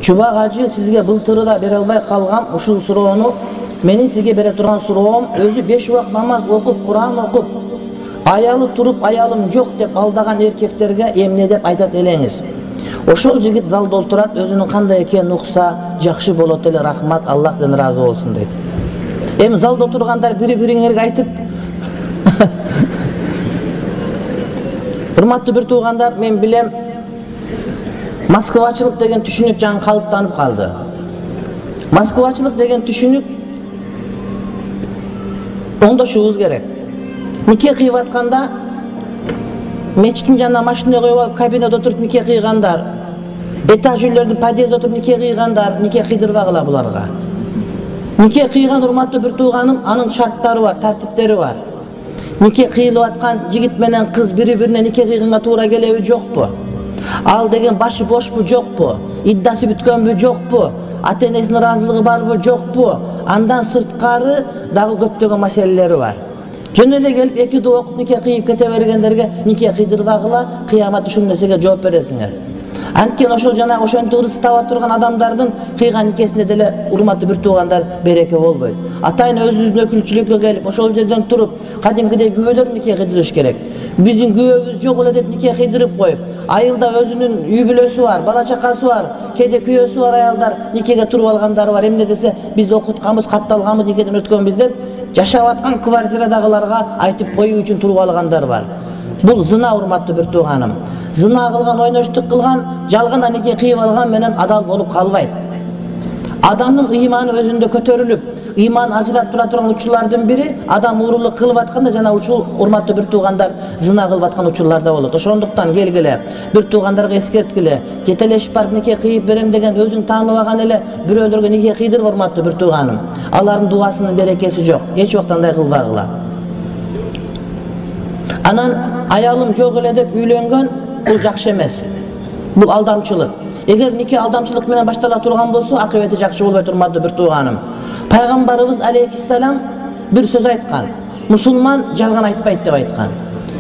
Чубак ажы сизге былтырда бере албай калгам ушул суроону менин сизге бере турган суроом өзү 5 убак намаз окуп, Куран окуп, аялы туруп аялым жок деп алдаган эркектерге эмне деп айтат элеңиз? Ошол жигит залда отурат, өзүнүн кандай экенин укса жакшы болот эле, рахмат, Аллах сен ыраазы болсун дейт. Эми залда отургандар бири-бириңерге айтып урматтуу бир туугандар, мен билем Москвачылык деген түшүнүк жаңы калыптанып калды. Москвачылык деген түшүнүк оңдошубуз керек. Нике кыйып атканда мечиттин жанына машина коюп алып, кабинада отуруп нике кыйгандар, этаж үйлөрдүн подъездде отуруп нике кыйгандар, нике кыйдырбагыла буларга. Нике кыйган урматтуу бир тууганым, анын шарттары бар, тартиптери бар. Нике кыйылып аткан жигит менен кыз бири-бирине нике кыйганга туура келеби, жокпу? Ал деген башы бошпу, жокпу? Иддасы бүткөнбү, жокпу? Ата-энесинин ыраазылыгы барбы, жокпу? Андан сырткары дагы көптөгөн маселелери бар. Жөн эле келип эки доо окуп нике кыйып кете бергендерге нике кыйдырбагыла, кыямат ушул нерсеге жооп бересиңер. Анткени ошол жана ошентип ырыс таба турган адамдардын кыйган никесинде деле урматтуу бир туугандар береке болбойт. Атайын өзүбүздүн өкүлчүлүккө келип, ошол жерден туруп, кадимкидей күбөлөр нике кыйдырыш керек. Биздин күбөбүз жок эле деп нике кыйдырып коюп, айылда өзүнүн үй бүлөсү бар, бала чакасы бар, кээде күйөөсү бар аялдар никеге туруп алгандары бар. Эмне десе, биз окутканбыз, катталганбыз, никеден өткөнбүз деп жашап аткан квартирадагыларга айтып коюу үчүн туруп алгандар бар. Бул зына, урматтуу бир тууганым. Зына кылган, ойноштук кылган, жалганда нике кыйып алган менен адал болуп калбайт. Адамдын ыйманы өзүндө көтөрүлүп, ыйман ажырап тура турган учурлардын бири адам уурулук кылып атканда жана ушул урматтуу бир туугандар зына кылып аткан учурларда болот. Ошондуктан келгиле, бир туугандарга эскерткиле, жетелешип барып нике кыйып берем деген өзүң тааныбаган эле бирөөлөргө нике кыйдырып, урматтуу бир тууганым. Алардын дуасынын берекеси жок. Эч убакта андай кылбагыла. Анан аялым жок эле деп үйлөнгөн, бул жакшы эмес. Бул алдамчылык. Эгер нике алдамчылык менен баштала турган болсо, акыбети жакшы болбойт, урматтуу бир тууганым. Пайгамбарыбыз алейхиссалам бир сөз айткан. Мусулман жалган айтпайт деп айткан.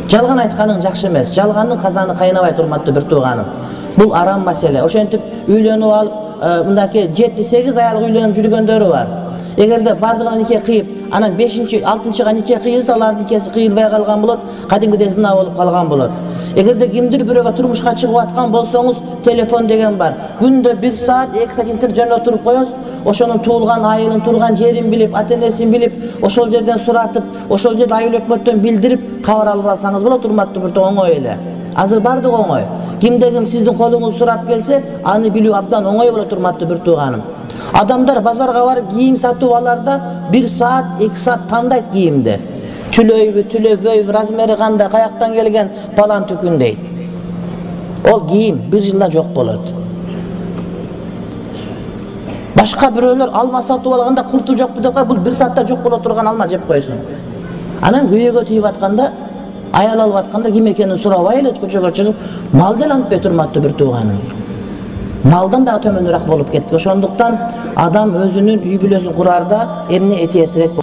Жалган айтканың жакшы эмес. Жалгандын казаны кайнабайт, урматтуу бир тууганым. Бул арам маселе. Ошентип үйлөнүп алып, мындаки 7-8 аял үйлөнүп жүргөндөрү бар. Эгерде бардыгына нике кыйып, анан 5-6-га нике кыйылса, алардын никеси кыйылбай калган болот, кадимкидей зына болуп калган болот. Эгерде кимдир бирөөгө турмушка чыгып аткан болсоңуз, телефон деген бар. Күндө 1 саат, 2 саат интернет жөнүндө туруп коесуз, ошонун туулган айылын, турган жерин билип, ата-энесин билип, ошол жерден суратып, ошол жерде айыл өкмөттөн билдирип, кабар алып алсаңыз болот, урматтуу бир оңой эле. Азыр бардык оңой. Кимде ким сиздин колуңуз сурап келсе, аны билүү абдан оңой болот, урматтуу бир тууганым. Адамдар базарга барып кийим сатып аларда 1 саат, 2 саат тандайт кийимди. Түлөйбү, түлөбөйбү, размери кандай, каяктан келген, палан түкүн дейт. Ол кийим 1 жылда жок болот. Башка бирөөлөр алма сатып алганда курту жокпу деп коюп, бул 1 саатта жок боло турган алма жеп койсуң. Анан күйөөгө тийип атканда, аял алып атканда ким экенин сурабай эле көчөгө чыгып, мал деле алып урматтуу бир тууганым. Малдан да төмөнүрөөк болуп кетти. Ошондуктан адам өзүнүн үй бүлөсүн курарда эмне этиетирээк